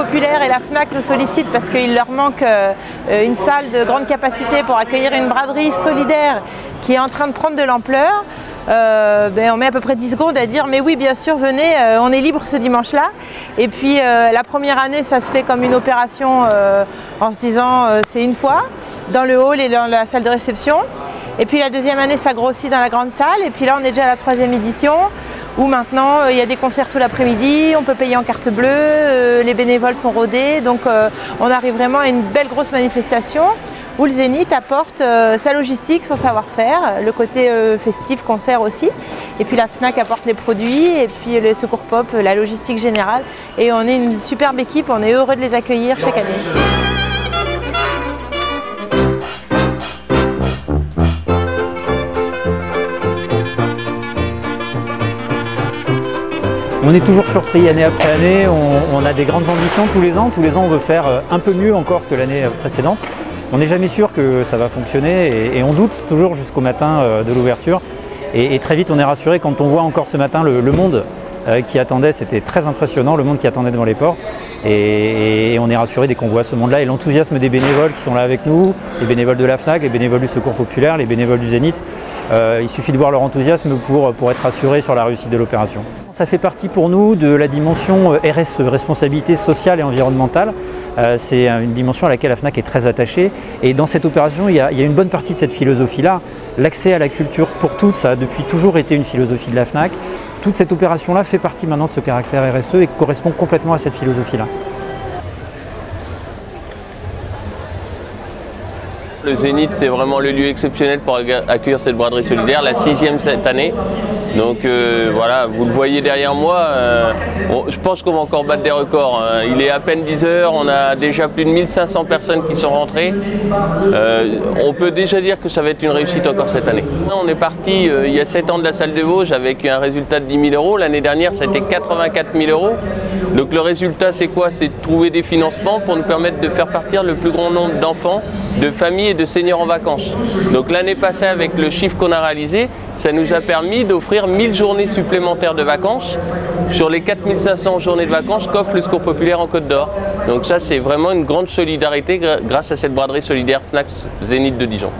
Populaire et la Fnac nous sollicitent parce qu'il leur manque une salle de grande capacité pour accueillir une braderie solidaire qui est en train de prendre de l'ampleur. On met à peu près 10 secondes à dire mais oui bien sûr venez, on est libre ce dimanche-là. Et puis la première année ça se fait comme une opération en se disant c'est une fois dans le hall et dans la salle de réception. Et puis la deuxième année ça grossit dans la grande salle et puis là on est déjà à la 3e édition où maintenant il y a des concerts tout l'après-midi, on peut payer en carte bleue, les bénévoles sont rodés, donc on arrive vraiment à une belle grosse manifestation où le Zénith apporte sa logistique, son savoir-faire, le côté festif, concert aussi. Et puis la Fnac apporte les produits et puis le Secours Pop, la logistique générale. Et on est une superbe équipe, on est heureux de les accueillir chaque année. On est toujours surpris année après année, on a des grandes ambitions tous les ans on veut faire un peu mieux encore que l'année précédente. On n'est jamais sûr que ça va fonctionner et on doute toujours jusqu'au matin de l'ouverture. Et très vite on est rassuré quand on voit encore ce matin le monde qui attendait, c'était très impressionnant, le monde qui attendait devant les portes. Et on est rassuré dès qu'on voit ce monde-là et l'enthousiasme des bénévoles qui sont là avec nous, les bénévoles de la Fnac, les bénévoles du Secours Populaire, les bénévoles du Zénith. Il suffit de voir leur enthousiasme pour être assuré sur la réussite de l'opération. Ça fait partie pour nous de la dimension RSE, responsabilité sociale et environnementale. C'est une dimension à laquelle la Fnac est très attachée. Et dans cette opération, il y a une bonne partie de cette philosophie-là. L'accès à la culture pour tous, ça a depuis toujours été une philosophie de la Fnac. Toute cette opération-là fait partie maintenant de ce caractère RSE et correspond complètement à cette philosophie-là. Le Zénith, c'est vraiment le lieu exceptionnel pour accueillir cette braderie solidaire, la 6e cette année. Donc voilà, vous le voyez derrière moi, je pense qu'on va encore battre des records. Il est à peine 10 h, on a déjà plus de 1500 personnes qui sont rentrées. On peut déjà dire que ça va être une réussite encore cette année. On est parti il y a 7 ans de la salle de Vosges avec un résultat de 10 000 €. L'année dernière, c'était 84 000 €. Donc le résultat, c'est quoi? C'est de trouver des financements pour nous permettre de faire partir le plus grand nombre d'enfants, de familles et de seniors en vacances. Donc l'année passée, avec le chiffre qu'on a réalisé, ça nous a permis d'offrir 1000 journées supplémentaires de vacances sur les 4500 journées de vacances qu'offre le Secours Populaire en Côte d'Or. Donc ça, c'est vraiment une grande solidarité grâce à cette braderie solidaire Fnac Zénith de Dijon.